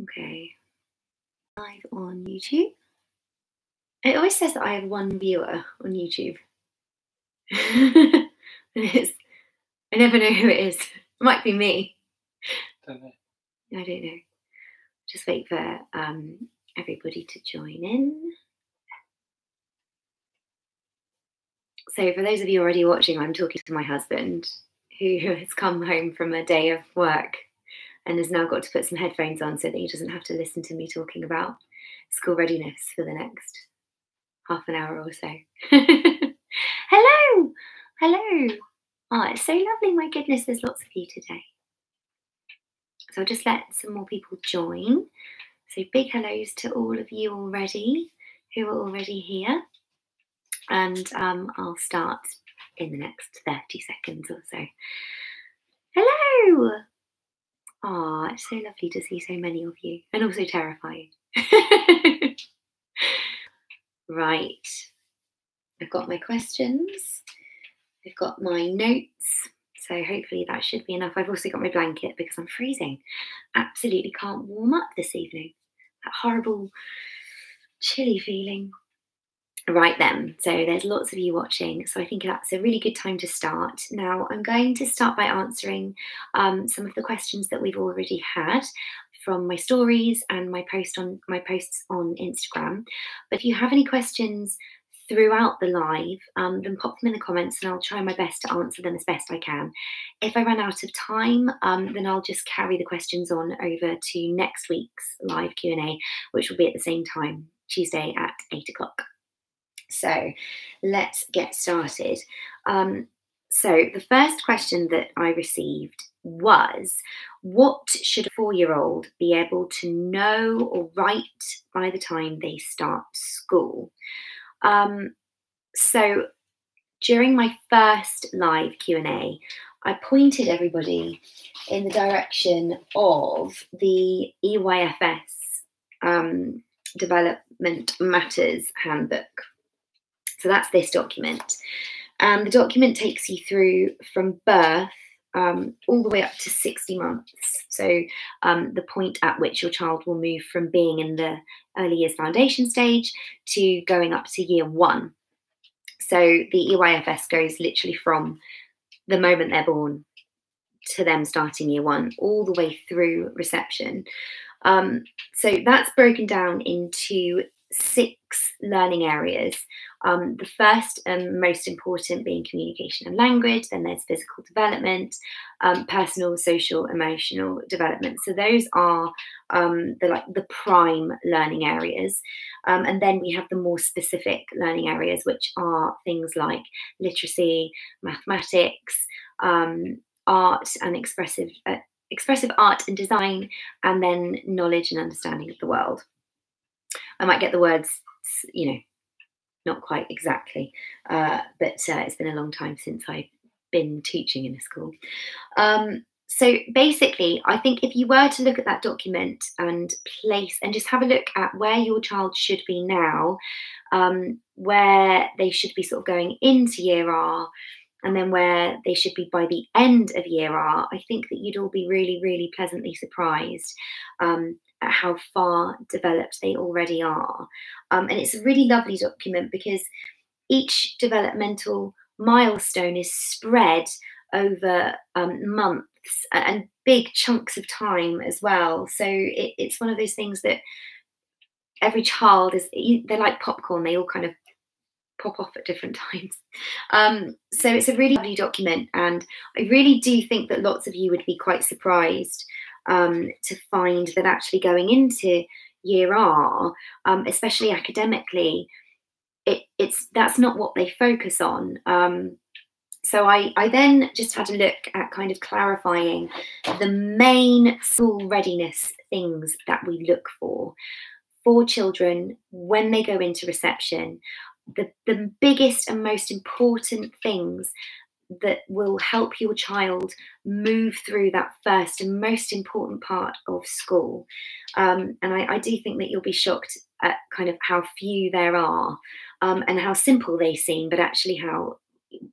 Okay. Live on YouTube. It always says that I have one viewer on YouTube. I never know who it is. It might be me. Don't know. I don't know. Just wait for everybody to join in. So for those of you already watching, I'm talking to my husband, who has come home from a day of work and has now got to put some headphones on so that he doesn't have to listen to me talking about school readiness for the next half an hour or so. Hello! Hello! Oh, it's so lovely. My goodness, there's lots of you today. So I'll just let some more people join. So big hellos to all of you already who are already here. And I'll start in the next 30 seconds or so. Hello! Oh, it's so lovely to see so many of you, and also terrifying. Right, I've got my questions, I've got my notes, so hopefully that should be enough. I've also got my blanket because I'm freezing. Absolutely can't warm up this evening. That horrible chilly feeling. Right then, so there's lots of you watching, so I think that's a really good time to start. Now, I'm going to start by answering some of the questions that we've already had from my stories and my posts on Instagram. But if you have any questions throughout the live, then pop them in the comments and I'll try my best to answer them as best I can. If I run out of time, then I'll just carry the questions on over to next week's live Q&A, which will be at the same time, Tuesday at 8 o'clock. So let's get started. So the first question that I received was, what should a 4-year-old be able to know or write by the time they start school? So during my first live Q&A, I pointed everybody in the direction of the EYFS Development Matters Handbook. So that's this document. The document takes you through from birth all the way up to 60 months. So the point at which your child will move from being in the early years foundation stage to going up to year 1. So the EYFS goes literally from the moment they're born to them starting year 1, all the way through reception. So that's broken down into 6 learning areas. The first and most important being communication and language, then there's physical development, personal, social, emotional development. So those are the prime learning areas. And then we have the more specific learning areas, which are things like literacy, mathematics, art and expressive art and design, and then knowledge and understanding of the world. I might get the words, not quite exactly, but it's been a long time since I've been teaching in a school. So basically, I think if you were to look at that document and just have a look at where your child should be now, where they should be sort of going into year R, and then where they should be by the end of year R, I think that you'd all be really, really pleasantly surprised at how far developed they already are. And it's a really lovely document because each developmental milestone is spread over months and big chunks of time as well. So it's one of those things that every child they're like popcorn, they all kind of pop off at different times. So it's a really lovely document, and I really do think that lots of you would be quite surprised to find that actually going into year R, especially academically, that's not what they focus on. So I then just had a look at kind of clarifying the main school readiness things that we look for children when they go into reception. The biggest and most important things that will help your child move through that first and most important part of school. And I do think that you'll be shocked at kind of how few there are, and how simple they seem, but actually how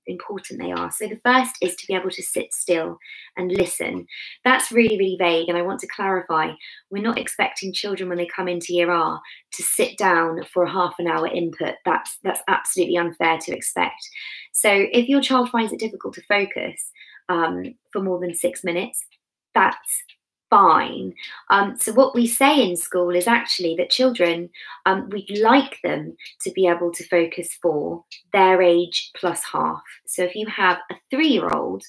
important they are. So the first is to be able to sit still and listen. That's really, really vague, and I want to clarify, we're not expecting children when they come into year R to sit down for a half an hour input. That's absolutely unfair to expect. So if your child finds it difficult to focus for more than 6 minutes, that's fine. So what we say in school is actually that children, we'd like them to be able to focus for their age plus half. So if you have a 3-year-old,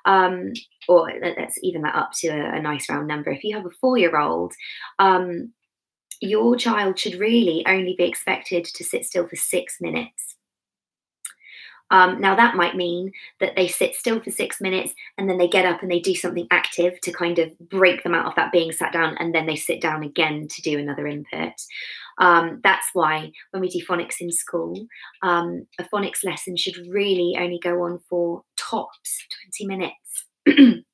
or let's even that up to a nice round number, if you have a 4-year-old, your child should really only be expected to sit still for 6 minutes. Now that might mean that they sit still for 6 minutes and then they get up and they do something active to kind of break them out of that being sat down, and then they sit down again to do another input. That's why when we do phonics in school, a phonics lesson should really only go on for tops 20 minutes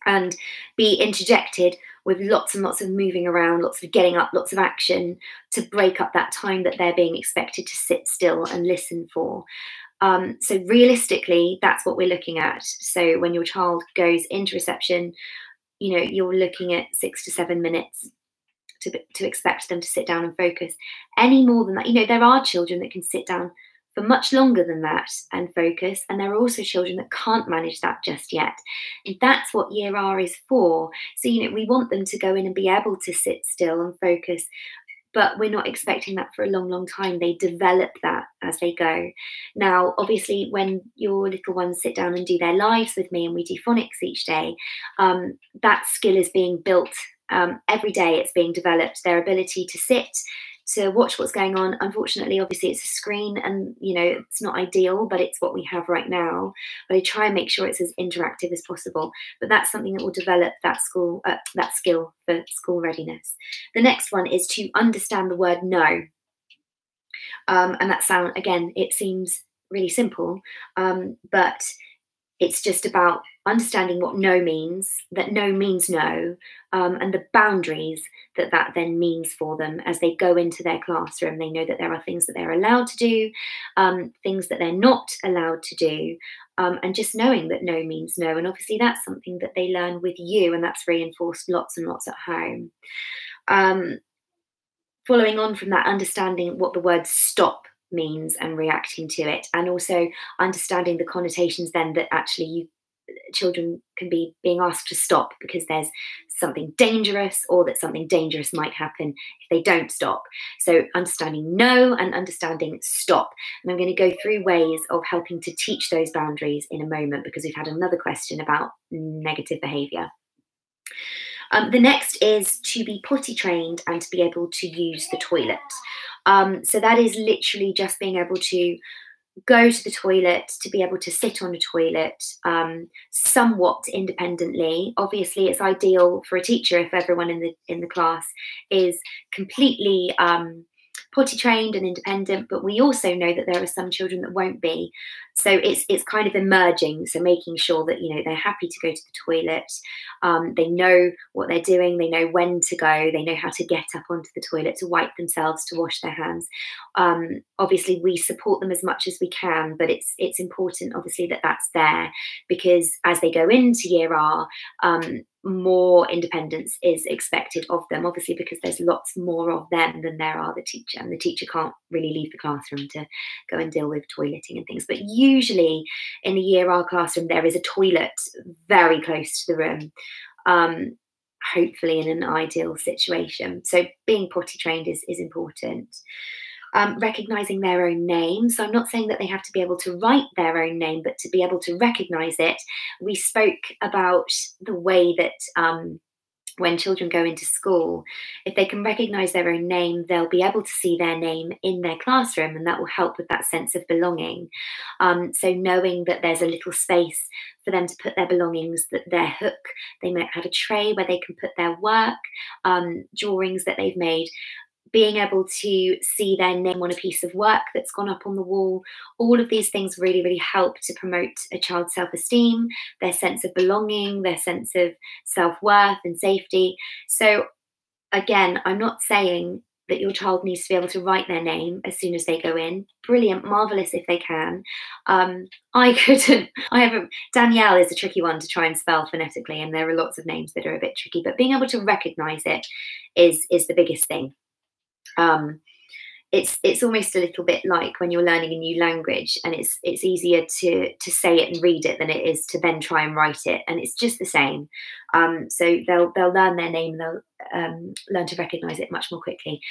and be interjected with lots and lots of moving around, lots of getting up, lots of action to break up that time that they're being expected to sit still and listen for. So realistically, that's what we're looking at. So when your child goes into reception, you know, you're looking at 6 to 7 minutes to expect them to sit down and focus. Any more than that, you know, there are children that can sit down for much longer than that and focus, and there are also children that can't manage that just yet. And that's what year R is for. So, you know, we want them to go in and be able to sit still and focus, but we're not expecting that for a long, long time. They develop that as they go. Now, obviously, when your little ones sit down and do their lives with me and we do phonics each day, that skill is being built every day. It's being developed, their ability to sit, to watch what's going on. Unfortunately, obviously, it's a screen and, you know, it's not ideal, but it's what we have right now. But I try and make sure it's as interactive as possible. But that's something that will develop that skill for school readiness. The next one is to understand the word no. And that sound, again, it seems really simple, but it's just about understanding what no means, that no means no, and the boundaries that that then means for them as they go into their classroom. They know that there are things that they're allowed to do, things that they're not allowed to do, and just knowing that no means no. And obviously that's something that they learn with you, and that's reinforced lots and lots at home. Following on from that, understanding what the word stop means and reacting to it, and also understanding the connotations then that actually children can be being asked to stop because there's something dangerous, or that something dangerous might happen if they don't stop. So understanding no and understanding stop. And I'm going to go through ways of helping to teach those boundaries in a moment, because we've had another question about negative behaviour. The next is to be potty trained and to be able to use the toilet. So that is literally just being able to go to the toilet, to be able to sit on a toilet somewhat independently. Obviously, it's ideal for a teacher if everyone in the class is completely potty trained and independent, but we also know that there are some children that won't be. So it's kind of emerging. So making sure that, you know, they're happy to go to the toilet. They know what they're doing. They know when to go. They know how to get up onto the toilet, to wipe themselves, to wash their hands. Obviously, we support them as much as we can, but it's important, obviously, that that's there, because as they go into year R, more independence is expected of them, obviously, because there's lots more of them than there are the teacher, and the teacher can't really leave the classroom to go and deal with toileting and things. But usually in a year R classroom, there is a toilet very close to the room, hopefully in an ideal situation. So being potty trained is important. Recognizing their own name. So I'm not saying that they have to be able to write their own name, but to be able to recognize it. We spoke about the way that when children go into school, if they can recognize their own name, they'll be able to see their name in their classroom, and that will help with that sense of belonging. So knowing that there's a little space for them to put their belongings, that their hook, they might have a tray where they can put their work, drawings that they've made, being able to see their name on a piece of work that's gone up on the wall. All of these things really, really help to promote a child's self-esteem, their sense of belonging, their sense of self-worth and safety. So again, I'm not saying that your child needs to be able to write their name as soon as they go in. Brilliant, marvelous if they can. I couldn't. Danielle is a tricky one to try and spell phonetically, and there are lots of names that are a bit tricky. But being able to recognise it is the biggest thing. It's almost a little bit like when you're learning a new language, and it's easier to say it and read it than it is to then try and write it, and it's just the same. So they'll learn their name, they'll learn to recognise it much more quickly.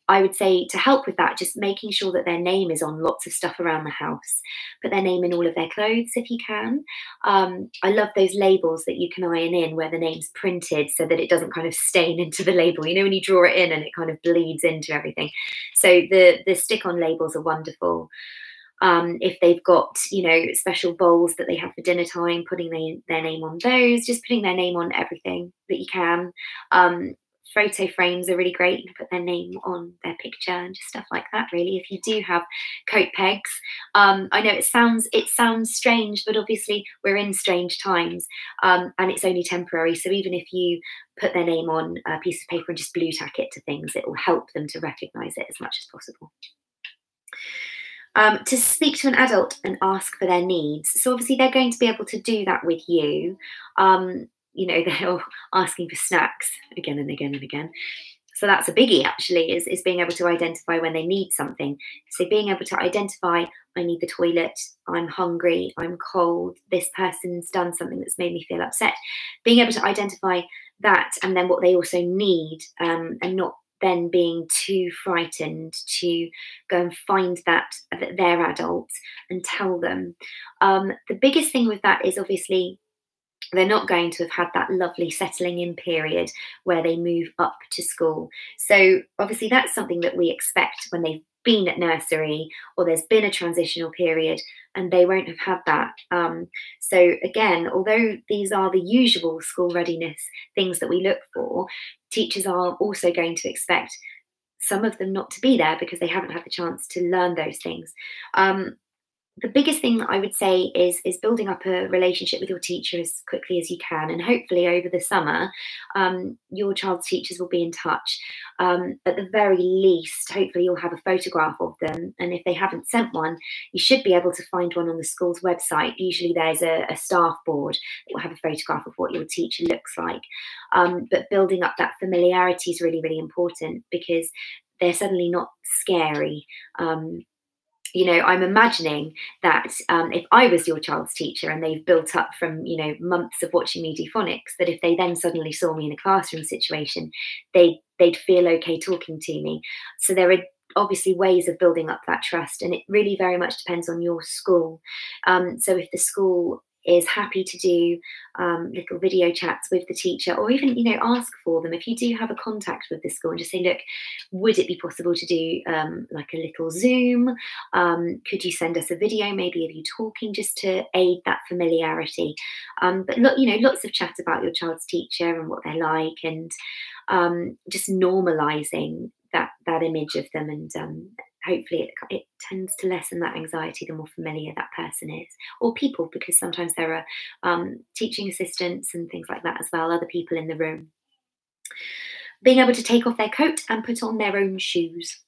I would say to help with that, just making sure that their name is on lots of stuff around the house. Put their name in all of their clothes if you can. I love those labels that you can iron in where the name's printed so that it doesn't kind of stain into the label. You know, when you draw it in and it kind of bleeds into everything. So the stick-on labels are wonderful. If they've got, you know, special bowls that they have for dinner time, putting their name on those, just putting their name on everything that you can. Photo frames are really great. You can put their name on their picture and just stuff like that, really. If you do have coat pegs, I know it sounds strange, but obviously we're in strange times, and it's only temporary. So even if you put their name on a piece of paper and just blue tack it to things, it will help them to recognise it as much as possible. To speak to an adult and ask for their needs. So obviously they're going to be able to do that with you. You know, they're asking for snacks again and again and again. So that's a biggie, actually, is being able to identify when they need something. So being able to identify, I need the toilet, I'm hungry, I'm cold, this person's done something that's made me feel upset. Being able to identify that, and then what they also need, and not then being too frightened to go and find that their adult and tell them. The biggest thing with that is obviously they're not going to have had that lovely settling in period where they move up to school. So obviously that's something that we expect when they've been at nursery or there's been a transitional period, and they won't have had that. So again, although these are the usual school readiness things that we look for, teachers are also going to expect some of them not to be there because they haven't had the chance to learn those things. The biggest thing that I would say is building up a relationship with your teacher as quickly as you can, and hopefully over the summer your child's teachers will be in touch. At the very least, hopefully you'll have a photograph of them, and if they haven't sent one, you should be able to find one on the school's website. Usually there's a staff board that will have a photograph of what your teacher looks like. But building up that familiarity is really, really important, because they're suddenly not scary. You know, I'm imagining that if I was your child's teacher and they've built up from, you know, months of watching me do phonics, that if they then suddenly saw me in a classroom situation, they'd feel okay talking to me. So there are obviously ways of building up that trust, and it really very much depends on your school. So if the school is happy to do little video chats with the teacher, or even, you know, ask for them. If you do have a contact with the school, and just say, look, would it be possible to do like a little Zoom? Could you send us a video maybe of you talking, just to aid that familiarity? But look, you know, lots of chat about your child's teacher and what they're like, and just normalizing that image of them, and hopefully it tends to lessen that anxiety the more familiar that person is, or people, because sometimes there are teaching assistants and things like that as well, other people in the room. Being able to take off their coat and put on their own shoes.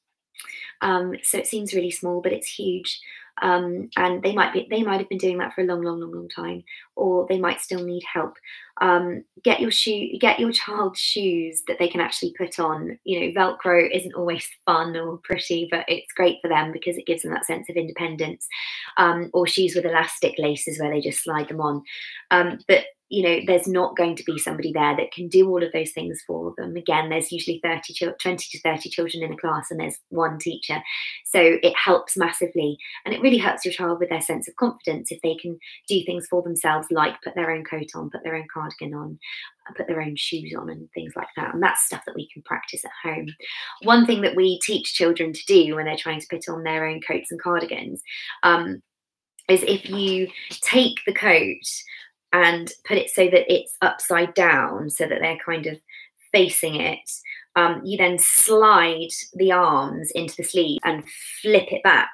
So it seems really small, but it's huge. And they might have been doing that for a long time, or they might still need help. Get your child's shoes that they can actually put on. You know, Velcro isn't always fun or pretty, but it's great for them because it gives them that sense of independence. Or shoes with elastic laces where they just slide them on. But you know, there's not going to be somebody there that can do all of those things for them. Again, there's usually 20 to 30 children in a class, and there's one teacher. So it helps massively, and it really helps your child with their sense of confidence if they can do things for themselves, like put their own coat on, put their own cardigan on, put their own shoes on, and things like that. And that's stuff that we can practice at home. One thing that we teach children to do when they're trying to put on their own coats and cardigans is, if you take the coat and put it so that it's upside down, so that they're kind of facing it, you then slide the arms into the sleeve and flip it back,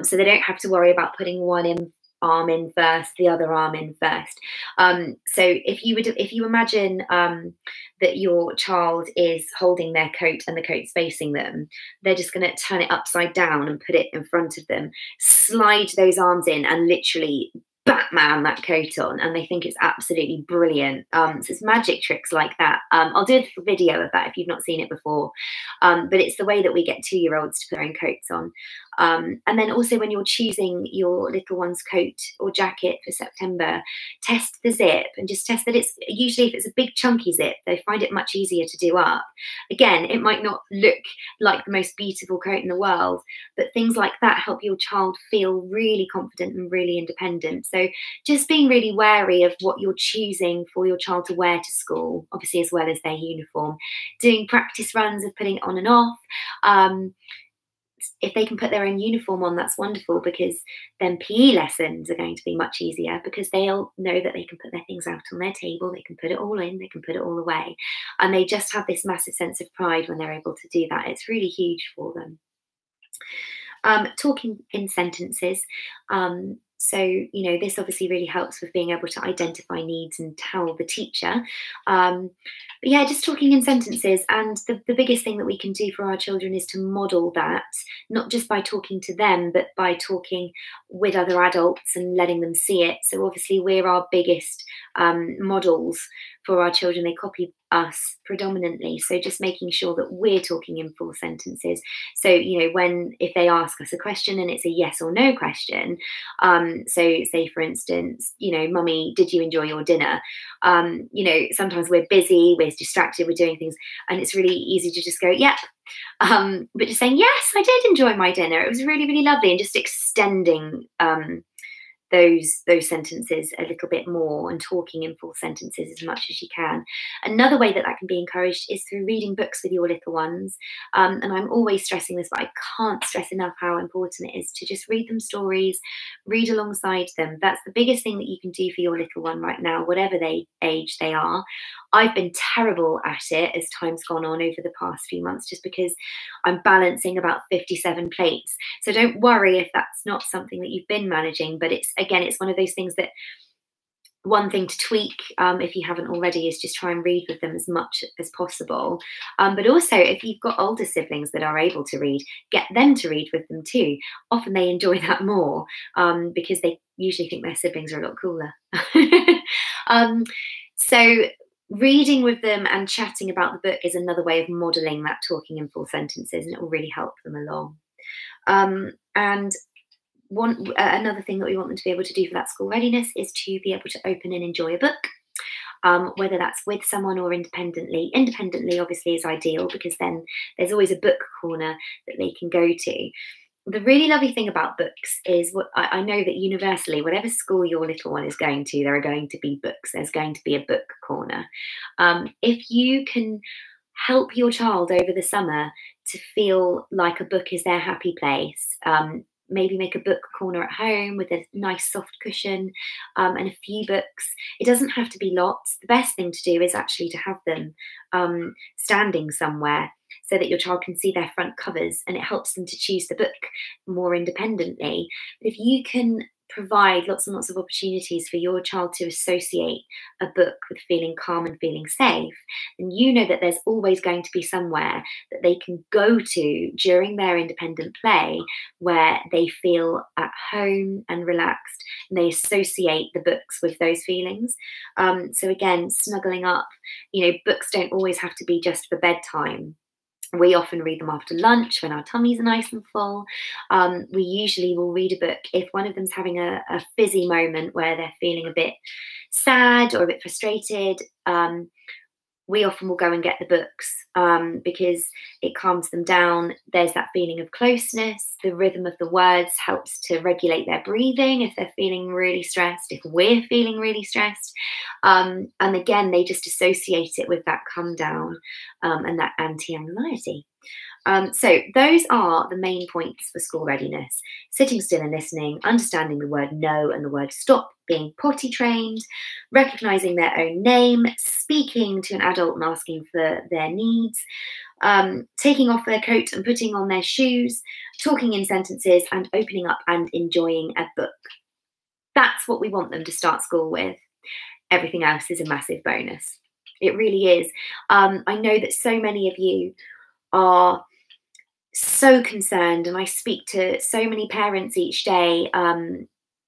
so they don't have to worry about putting one in arm in first, the other arm in first. So if you imagine that your child is holding their coat and the coat's facing them, they're just going to turn it upside down and put it in front of them, slide those arms in, and literally Batman that coat on, and they think it's absolutely brilliant. So it's magic tricks like that. I'll do a video of that if you've not seen it before, but it's the way that we get 2-year-olds to put their own coats on. And then also when you're choosing your little one's coat or jacket for September, test the zip and just test that it's, usually if it's a big chunky zip, they find it much easier to do up. Again, it might not look like the most beautiful coat in the world, but things like that help your child feel really confident and really independent. So just being really wary of what you're choosing for your child to wear to school, obviously as well as their uniform, doing practice runs of putting it on and off. If they can put their own uniform on, that's wonderful, because then PE lessons are going to be much easier, because they'll know that they can put their things out on their table, they can put it all in, they can put it all away. And they just have this massive sense of pride when they're able to do that. It's really huge for them. Talking in sentences. So, you know, this obviously really helps with being able to identify needs and tell the teacher. But yeah, just talking in sentences. And the biggest thing that we can do for our children is to model that, not just by talking to them, but by talking with other adults and letting them see it. So obviously we're our biggest models for our children. They copy us predominantly. So just making sure that we're talking in full sentences. So, you know, if they ask us a question and it's a yes or no question, so say for instance, you know, mummy, did you enjoy your dinner? You know, sometimes we're busy, we're distracted, we're doing things, and it's really easy to just go, yep. But just saying, yes, I did enjoy my dinner. It was really, really lovely. And just extending those sentences a little bit more and talking in full sentences as much as you can. Another way that can be encouraged is through reading books with your little ones. And I'm always stressing this, but I can't stress enough how important it is to just read them stories, read alongside them. That's the biggest thing that you can do for your little one right now, whatever age they are. I've been terrible at it as time's gone on over the past few months, just because I'm balancing about 57 plates. So don't worry if that's not something that you've been managing, but it's one of those things that one thing to tweak, if you haven't already, is just try and read with them as much as possible. But also, if you've got older siblings that are able to read, get them to read with them too. Often they enjoy that more, because they usually think their siblings are a lot cooler. So reading with them and chatting about the book is another way of modelling that talking in full sentences, and it will really help them along. And another thing that we want them to be able to do for that school readiness is to be able to open and enjoy a book, whether that's with someone or independently. Independently, obviously, is ideal, because then there's always a book corner that they can go to. The really lovely thing about books is, what I know that universally, whatever school your little one is going to, there are going to be books. There's going to be a book corner. If you can help your child over the summer to feel like a book is their happy place, maybe make a book corner at home with a nice soft cushion and a few books. It doesn't have to be lots. The best thing to do is actually to have them standing somewhere, so that your child can see their front covers, and it helps them to choose the book more independently. But if you can provide lots and lots of opportunities for your child to associate a book with feeling calm and feeling safe, then you know that there's always going to be somewhere that they can go to during their independent play where they feel at home and relaxed, and they associate the books with those feelings. So again, snuggling up, you know, books don't always have to be just for bedtime. We often read them after lunch when our tummies are nice and full. We usually will read a book if one of them's having a fizzy moment where they're feeling a bit sad or a bit frustrated. We often will go and get the books because it calms them down. There's that feeling of closeness. The rhythm of the words helps to regulate their breathing if they're feeling really stressed, if we're feeling really stressed. And again, they just associate it with that calm down and that anti-anxiety. So those are the main points for school readiness: sitting still and listening, understanding the word no and the word stop, being potty trained, recognizing their own name, speaking to an adult and asking for their needs, taking off their coat and putting on their shoes, talking in sentences, and opening up and enjoying a book. That's what we want them to start school with. Everything else is a massive bonus. It really is. I know that so many of you are so concerned, and I speak to so many parents each day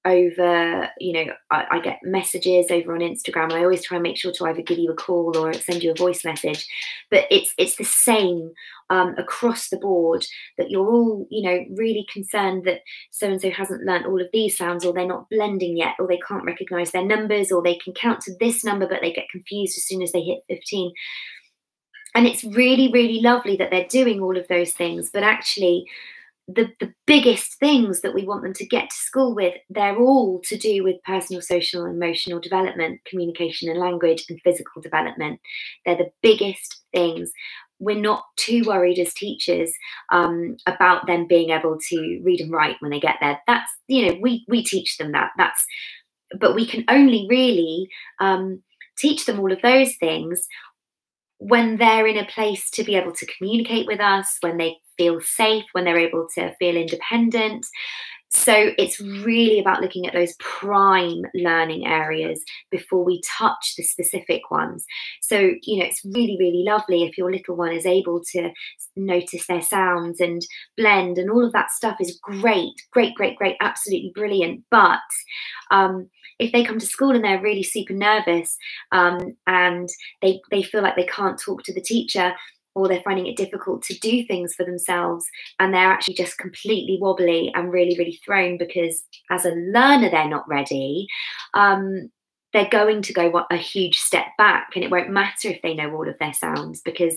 over, you know, I get messages over on Instagram, and I always try and make sure to either give you a call or send you a voice message. But it's the same across the board, that you're all, you know, really concerned that so-and-so hasn't learnt all of these sounds, or they're not blending yet, or they can't recognise their numbers, or they can count to this number but they get confused as soon as they hit 15. And it's really, really lovely that they're doing all of those things, but actually the biggest things that we want them to get to school with, they're all to do with personal, social, and emotional development, communication and language, and physical development. They're the biggest things. We're not too worried as teachers about them being able to read and write when they get there. That's, you know, we teach them that. But we can only really teach them all of those things when they're in a place to be able to communicate with us, when they feel safe, when they're able to feel independent. So it's really about looking at those prime learning areas before we touch the specific ones. So, you know, it's really, really lovely if your little one is able to notice their sounds and blend, and all of that stuff is great, great, great, great, absolutely brilliant. But if they come to school and they're really super nervous and they feel like they can't talk to the teacher, or they're finding it difficult to do things for themselves, and they're actually just completely wobbly and really, really thrown because as a learner they're not ready, they're going to go a huge step back, and it won't matter if they know all of their sounds, because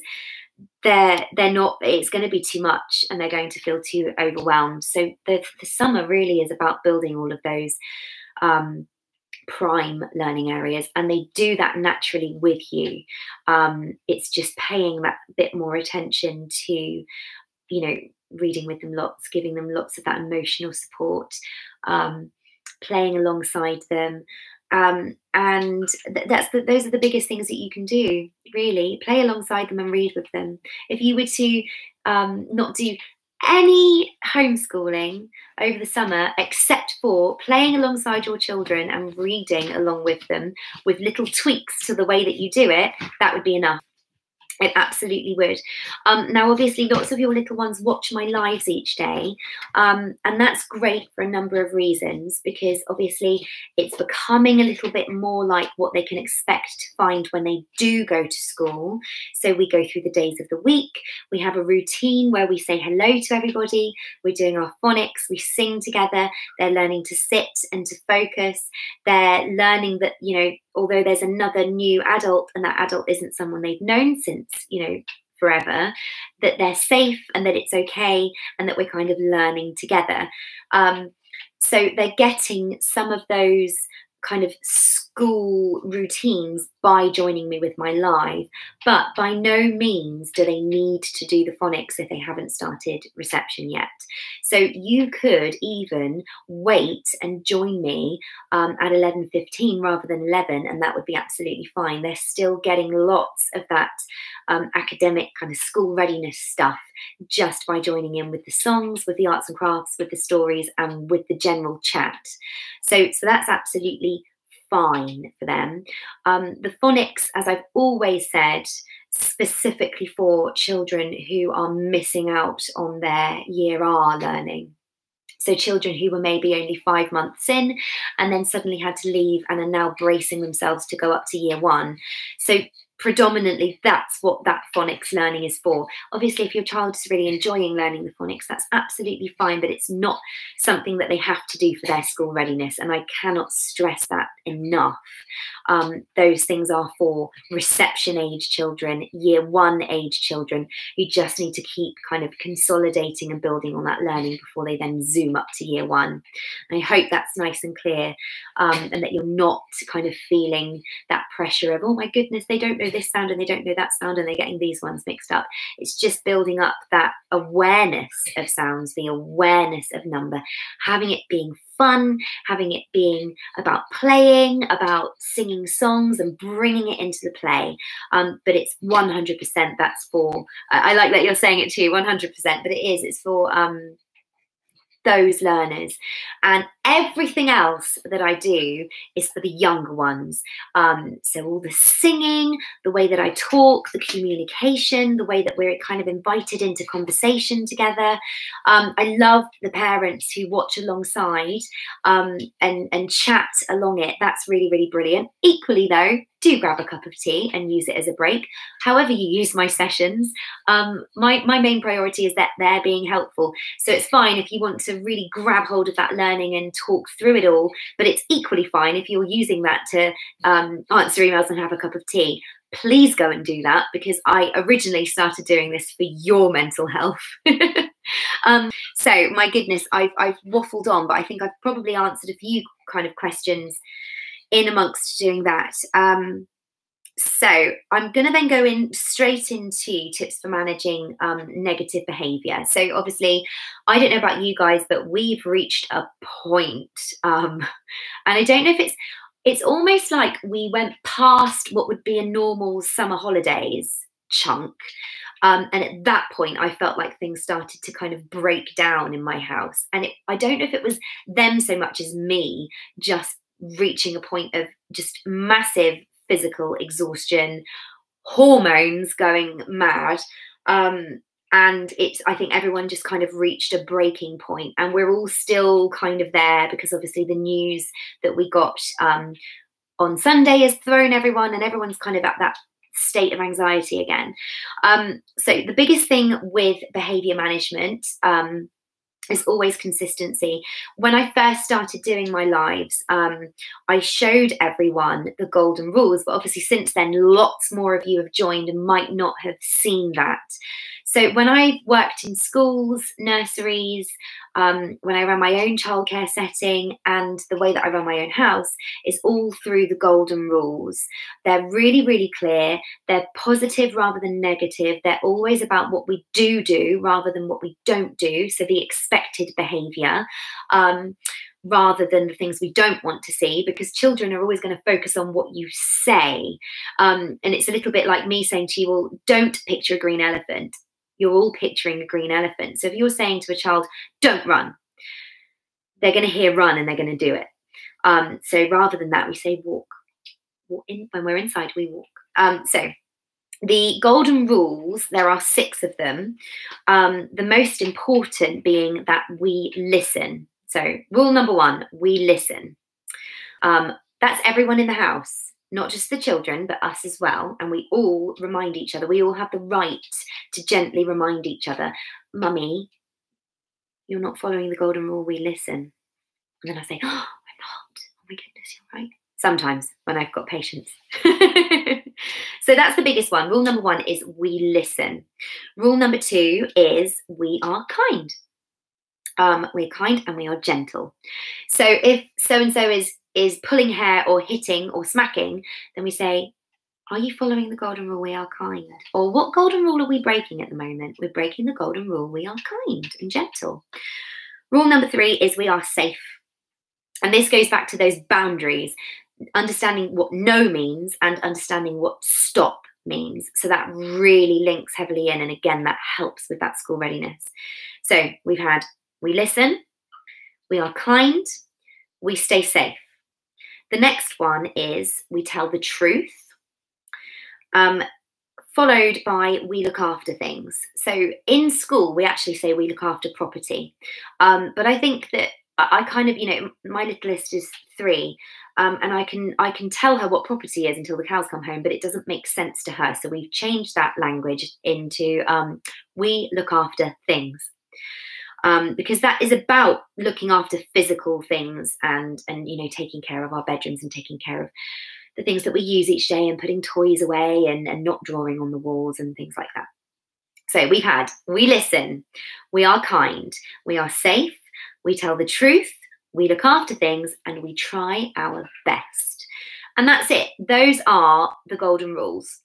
they're not, it's going to be too much and they're going to feel too overwhelmed. So the summer really is about building all of those prime learning areas, and they do that naturally with you. It's just paying that bit more attention to, you know, reading with them lots, giving them lots of that emotional support, playing alongside them, and those are the biggest things that you can do, really. Play alongside them and read with them. If you were to not do any homeschooling over the summer except for playing alongside your children and reading along with them with little tweaks to the way that you do it, that would be enough. It absolutely would. Now, obviously, lots of your little ones watch my lives each day, and that's great for a number of reasons, because obviously it's becoming a little bit more like what they can expect to find when they do go to school. So we go through the days of the week, we have a routine where we say hello to everybody, we're doing our phonics, we sing together, they're learning to sit and to focus, they're learning that, you know, although there's another new adult, and that adult isn't someone they've known since, you know, forever, that they're safe and that it's okay, and that we're kind of learning together. So they're getting some of those kind of school routines by joining me with my live, but by no means do they need to do the phonics if they haven't started reception yet. So you could even wait and join me at 11:15 rather than 11, and that would be absolutely fine. They're still getting lots of that academic kind of school readiness stuff just by joining in with the songs, with the arts and crafts, with the stories, and with the general chat. So that's absolutely fine for them. The phonics, as I've always said, specifically for children who are missing out on their year R learning. So children who were maybe only 5 months in and then suddenly had to leave and are now bracing themselves to go up to year 1. So predominantly that's what that phonics learning is for. Obviously, if your child is really enjoying learning the phonics, that's absolutely fine, but it's not something that they have to do for their school readiness, and I cannot stress that enough. Those things are for reception age children, year 1 age children, who just need to keep kind of consolidating and building on that learning before they then zoom up to year 1. And I hope that's nice and clear, and that you're not kind of feeling that pressure of, oh my goodness, they don't know this sound and they don't know that sound and they're getting these ones mixed up. It's just building up that awareness of sounds, the awareness of number, having it being fun, having it being about playing, about singing songs and bringing it into the play. But it's 100% that's for, I like that you're saying it too, 100%, but it's for those learners. And Everything else that I do is for the younger ones. So all the singing, the way that I talk, the communication, the way that we're kind of invited into conversation together. I love the parents who watch alongside and chat along it. That's really, really brilliant. Equally though, do grab a cup of tea and use it as a break. However you use my sessions, my main priority is that they're being helpful. So it's fine if you want to really grab hold of that learning and talk through it all, but it's equally fine if you're using that to answer emails and have a cup of tea. Please go and do that, because I originally started doing this for your mental health. So my goodness, I've waffled on, but I think I've probably answered a few kind of questions in amongst doing that. So I'm going to then go in straight into tips for managing negative behaviour. So obviously, I don't know about you guys, but we've reached a point, and I don't know if it's almost like we went past what would be a normal summer holidays chunk. And at that point, I felt like things started to kind of break down in my house. And I don't know if it was them so much as me just reaching a point of just massive physical exhaustion, hormones going mad. And I think everyone just kind of reached a breaking point, and we're all still kind of there, because obviously the news that we got on Sunday has thrown everyone, and everyone's kind of at that state of anxiety again. So the biggest thing with behavior management is always consistency. When I first started doing my lives, I showed everyone the golden rules, but obviously since then, lots more of you have joined and might not have seen that. So when I worked in schools, nurseries, when I ran my own childcare setting, and the way that I run my own house is all through the golden rules. They're really, really clear. They're positive rather than negative. They're always about what we do rather than what we don't do. So the expected behaviour, rather than the things we don't want to see, because children are always going to focus on what you say. And it's a little bit like me saying to you, well, don't picture a green elephant. You're all picturing a green elephant. So if you're saying to a child, don't run, they're going to hear run and they're going to do it. So rather than that, we say walk. When we're inside, we walk. So the golden rules, there are 6 of them. The most important being that we listen. So rule number 1, we listen. That's everyone in the house. Not just the children, but us as well. And we all remind each other. We all have the right to gently remind each other, Mummy, you're not following the golden rule, we listen. And then I say, oh, I'm not. Oh my goodness, you're right. Sometimes when I've got patience. So that's the biggest one. Rule number 1 is we listen. Rule number 2 is we are kind. We're kind and we are gentle. So if so-and-so is pulling hair or hitting or smacking, then we say, are you following the golden rule? We are kind. Or what golden rule are we breaking at the moment? We're breaking the golden rule. We are kind and gentle. Rule number 3 is we are safe. And this goes back to those boundaries, understanding what no means and understanding what stop means. So that really links heavily in. And again, that helps with that school readiness. So we've had, we listen, we are kind, we stay safe. The next one is we tell the truth, followed by we look after things. So in school, we actually say we look after property. But I think that I kind of, my littlest is 3, and I can tell her what property is until the cows come home, but it doesn't make sense to her. So we've changed that language into we look after things. Because that is about looking after physical things and taking care of our bedrooms and taking care of the things that we use each day and putting toys away and not drawing on the walls and things like that. So we've had, we listen, we are kind, we are safe, we tell the truth, we look after things, and we try our best. And that's it. Those are the golden rules.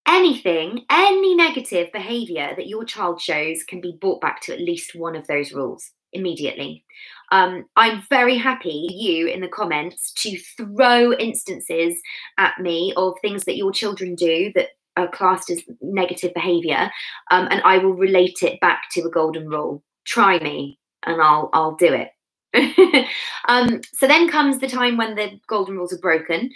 Any negative behaviour that your child shows can be brought back to at least one of those rules immediately. I'm very happy you in the comments to throw instances at me of things that your children do that are classed as negative behaviour, and I will relate it back to a golden rule. Try me and I'll do it. So then comes the time when the golden rules are broken.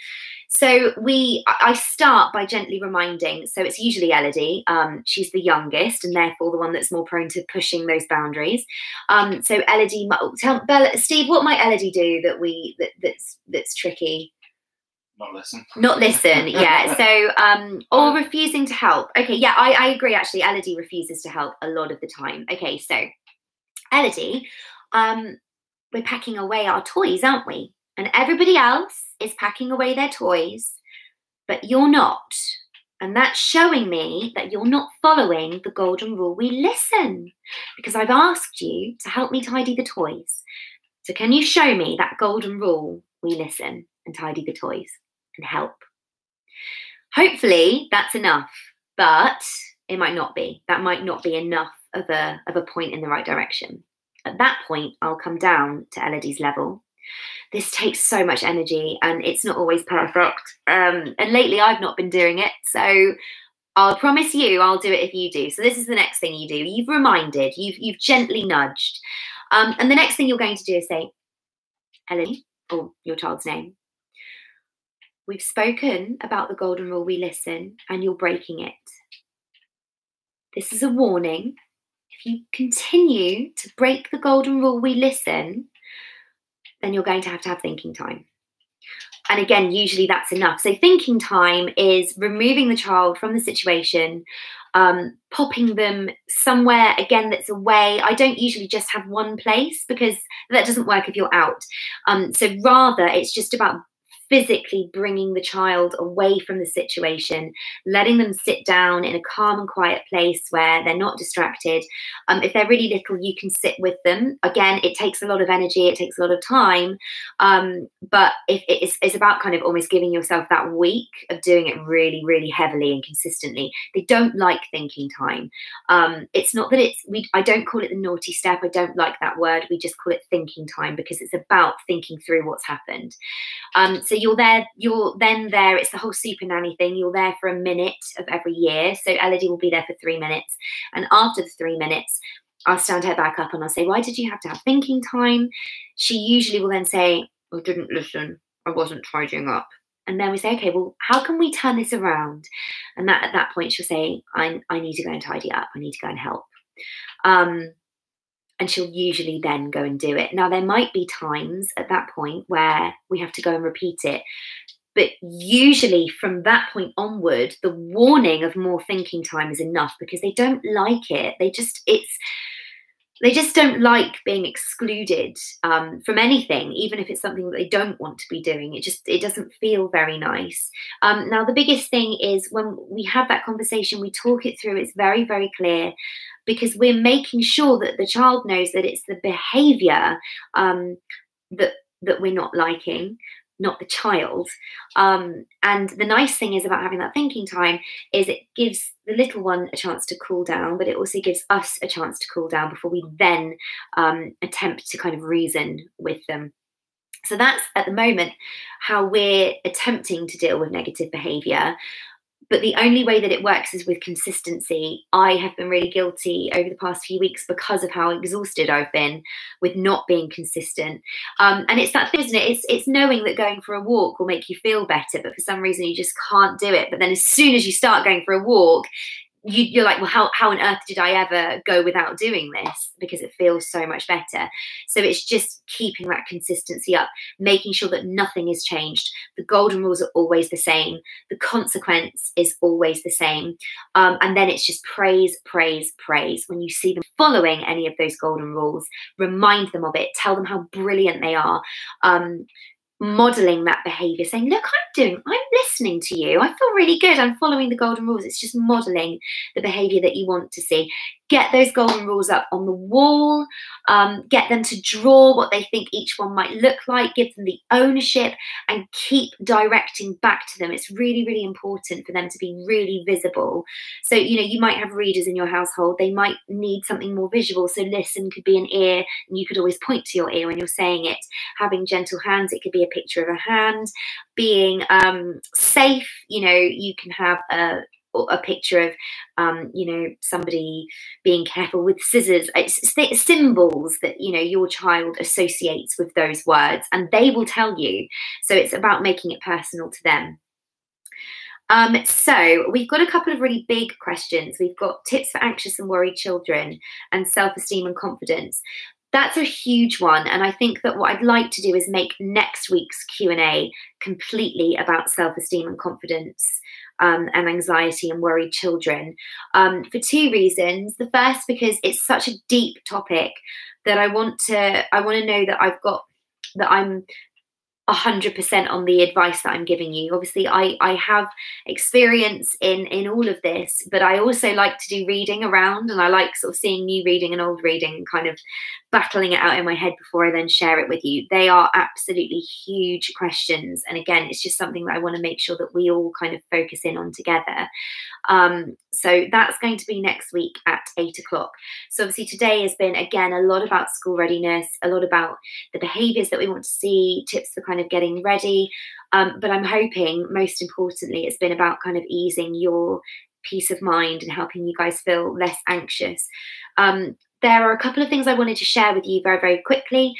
So I start by gently reminding. So it's usually Elodie. She's the youngest and therefore the one that's more prone to pushing those boundaries. So Elodie, tell Bella, Steve, what might Elodie do that's tricky? Not listen. Not listen, yeah. So, or refusing to help. Okay, yeah, I agree. Actually, Elodie refuses to help a lot of the time. Okay, so Elodie, we're packing away our toys, aren't we? And everybody else is packing away their toys, but you're not. And that's showing me that you're not following the golden rule. We listen, because I've asked you to help me tidy the toys. So can you show me that golden rule? We listen and tidy the toys and help. Hopefully that's enough, but it might not be. That might not be enough of a point in the right direction. At that point, I'll come down to Elodie's level. This takes so much energy and it's not always perfect. And lately I've not been doing it. So I'll promise you I'll do it if you do. So this is the next thing you do. You've reminded, you've gently nudged. And the next thing you're going to do is say, Elodie, or your child's name, we've spoken about the golden rule, we listen, and you're breaking it. This is a warning. If you continue to break the golden rule, we listen, then you're going to have thinking time. And again, usually that's enough. So thinking time is removing the child from the situation, popping them somewhere, again, that's away. I don't usually just have one place because that doesn't work if you're out. So rather, it's just about physically bringing the child away from the situation, letting them sit down in a calm and quiet place where they're not distracted. If they're really little, you can sit with them. Again, it takes a lot of energy, it takes a lot of time, but if it's about kind of almost giving yourself that week of doing it really, really heavily and consistently. They don't like thinking time. It's not that I don't call it the naughty step. I don't like that word. We just call it thinking time because it's about thinking through what's happened. So you're then there, it's the whole super nanny thing. You're there for a minute of every year. So Elodie will be there for 3 minutes. And after the 3 minutes, I'll stand her back up and I'll say, why did you have to have thinking time? She usually will then say, I didn't listen. I wasn't tidying up. And then we say, okay, well, how can we turn this around? And at that point, she'll say, I need to go and tidy up. I need to go and help. And she'll usually then go and do it. Now, there might be times at that point where we have to go and repeat it. But usually from that point onward, the warning of more thinking time is enough because they don't like it. They just don't like being excluded from anything, even if it's something that they don't want to be doing. It doesn't feel very nice. Now, the biggest thing is when we have that conversation, we talk it through, it's very, very clear because we're making sure that the child knows that it's the behavior that we're not liking, not the child. And the nice thing is about having that thinking time is it gives the little one a chance to cool down, but it also gives us a chance to cool down before we then attempt to kind of reason with them. So that's at the moment how we're attempting to deal with negative behaviour. But the only way that it works is with consistency. I have been really guilty over the past few weeks because of how exhausted I've been with not being consistent. And it's that thing, isn't it? It's knowing that going for a walk will make you feel better, but for some reason you just can't do it. But then as soon as you start going for a walk, you're like, well, how on earth did I ever go without doing this? Because it feels so much better. So it's just keeping that consistency up, making sure that nothing is changed. The golden rules are always the same. The consequence is always the same. And then it's just praise, praise, praise. When you see them following any of those golden rules, remind them of it. Tell them how brilliant they are. Modeling that behavior, saying, look, I'm listening to you. I feel really good. I'm following the golden rules. It's just modeling the behavior that you want to see. Get those golden rules up on the wall. Get them to draw what they think each one might look like. Give them the ownership and keep directing back to them. It's really, really important for them to be really visible. So, you might have readers in your household. They might need something more visual. So listen could be an ear, and you could always point to your ear when you're saying it. Having gentle hands, it could be a picture of a hand. Being safe, you can have a picture of, you know, somebody being careful with scissors. It's symbols that, you know, your child associates with those words, and they will tell you. So it's about making it personal to them. So we've got a couple of really big questions. We've got tips for anxious and worried children and self-esteem and confidence. That's a huge one. And I think that what I'd like to do is make next week's Q&A completely about self-esteem and confidence and anxiety and worried children, for two reasons. The first, because it's such a deep topic that I want to know that I'm 100% on the advice that I'm giving you. Obviously, I have experience in all of this, but I also like to do reading around, and I like sort of seeing new reading and old reading and kind of battling it out in my head before I then share it with you. They are absolutely huge questions. And again, it's just something that I want to make sure that we all kind of focus in on together. So that's going to be next week at 8 o'clock. So obviously today has been, again, a lot about school readiness, a lot about the behaviours that we want to see, tips for kind of getting ready. But I'm hoping, most importantly, it's been about kind of easing your peace of mind and helping you guys feel less anxious. There are a couple of things I wanted to share with you very, very quickly.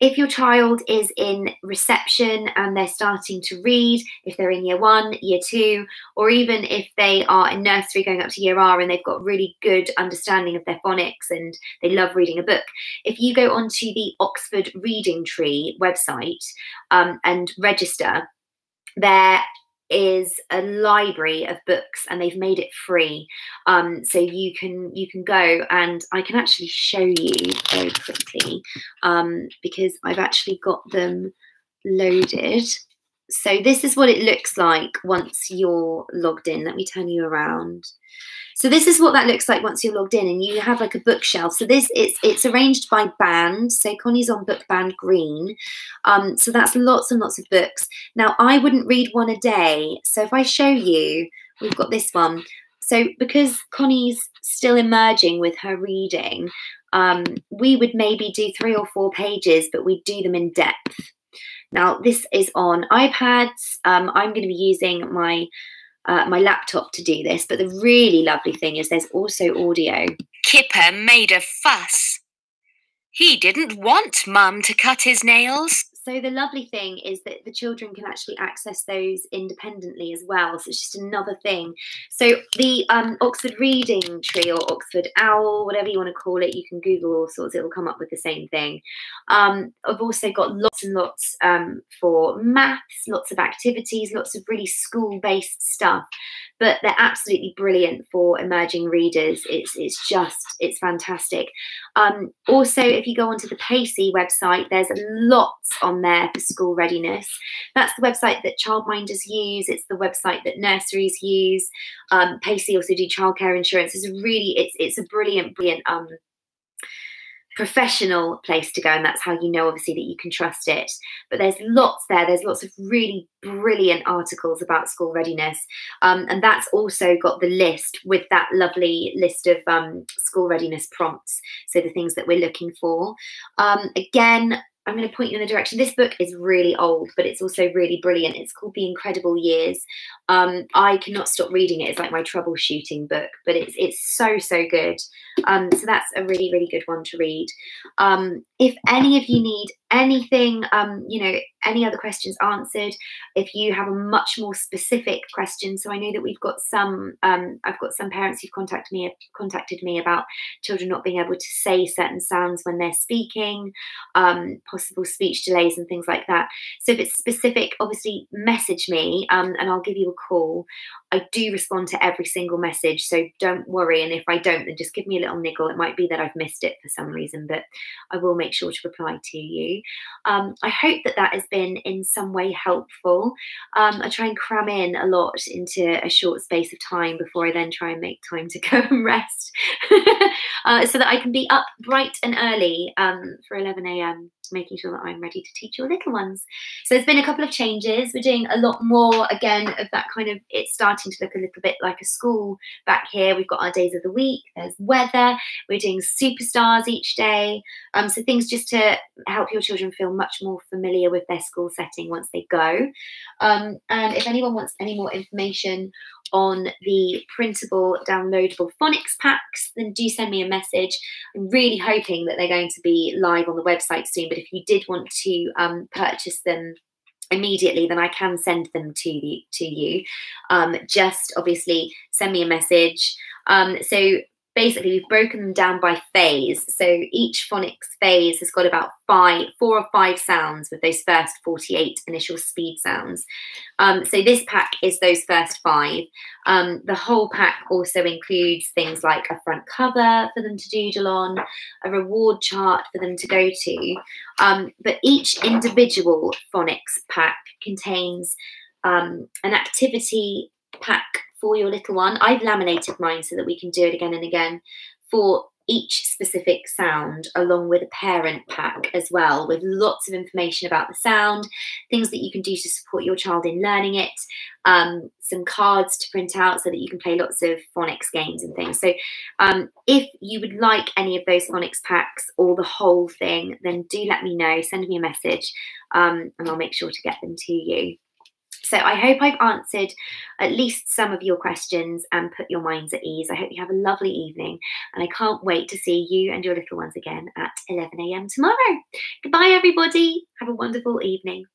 If your child is in reception and they're starting to read, if they're in year 1, year 2, or even if they are in nursery going up to year R and they've got really good understanding of their phonics and they love reading a book, if you go onto the Oxford Reading Tree website and register, there is a library of books and they've made it free, so you can go, and I can actually show you very quickly because I've actually got them loaded. So this is what it looks like once you're logged in. Let me turn you around. So this is what that looks like once you're logged in, and you have like a bookshelf. So this it's arranged by band. So Connie's on book band green. So that's lots and lots of books. Now I wouldn't read one a day. So if I show you, we've got this one. So because Connie's still emerging with her reading, we would maybe do 3 or 4 pages, but we do them in depth. Now this is on iPads. I'm going to be using my laptop to do this, but the really lovely thing is there's also audio. Kipper made a fuss. He didn't want Mum to cut his nails. So the lovely thing is that the children can actually access those independently as well. So it's just another thing. So the Oxford Reading Tree, or Oxford Owl, whatever you want to call it, you can Google all sorts, it will come up with the same thing. I've also got lots and lots for maths, lots of activities, lots of really school-based stuff. But they're absolutely brilliant for emerging readers. It's fantastic. Also, if you go onto the Pacey website, there's lots on there for school readiness. That's the website that childminders use. It's the website that nurseries use. Pacey also do childcare insurance. It's a brilliant professional place to go, and that's how you know obviously that you can trust it. But there's lots there. There's lots of really brilliant articles about school readiness, and that's also got the list with that lovely list of school readiness prompts, so the things that we're looking for. Again, I'm going to point you in the direction. This book is really old, but it's also really brilliant. It's called The Incredible Years. I cannot stop reading it. It's like my troubleshooting book, but it's so good. So that's a really, really good one to read. If any of you need anything, you know, any other questions answered, if you have a much more specific question, so I know that we've got some, I've got some parents who've contacted me about children not being able to say certain sounds when they're speaking, possible speech delays and things like that. So if it's specific, obviously message me, and I'll give you a call. I do respond to every single message, so don't worry. And if I don't, then just give me a little niggle. It might be that I've missed it for some reason, but I will make sure to reply to you. I hope that has been in some way helpful. I try and cram in a lot into a short space of time before I then try and make time to go and rest, so that I can be up bright and early for 11 a.m. making sure that I'm ready to teach your little ones. So there's been a couple of changes. We're doing a lot more, again, of that kind of, it started starting to look a little bit like a school back here. We've got our days of the week, there's weather, we're doing superstars each day. So things just to help your children feel much more familiar with their school setting once they go. And if anyone wants any more information on the printable downloadable phonics packs, then do send me a message. I'm really hoping that they're going to be live on the website soon, but if you did want to purchase them immediately, then I can send them to you. Just obviously send me a message. So basically we've broken them down by phase. So each phonics phase has got about 4 or 5 sounds with those first 48 initial speed sounds. So this pack is those first 5. The whole pack also includes things like a front cover for them to doodle on, a reward chart for them to go to. But each individual phonics pack contains an activity pack for your little one. I've laminated mine so that we can do it again and again for each specific sound, along with a parent pack as well, with lots of information about the sound, things that you can do to support your child in learning it, some cards to print out so that you can play lots of phonics games and things. So if you would like any of those phonics packs or the whole thing, then do let me know, send me a message, and I'll make sure to get them to you. So I hope I've answered at least some of your questions and put your minds at ease. I hope you have a lovely evening, and I can't wait to see you and your little ones again at 11 a.m. tomorrow. Goodbye, everybody. Have a wonderful evening.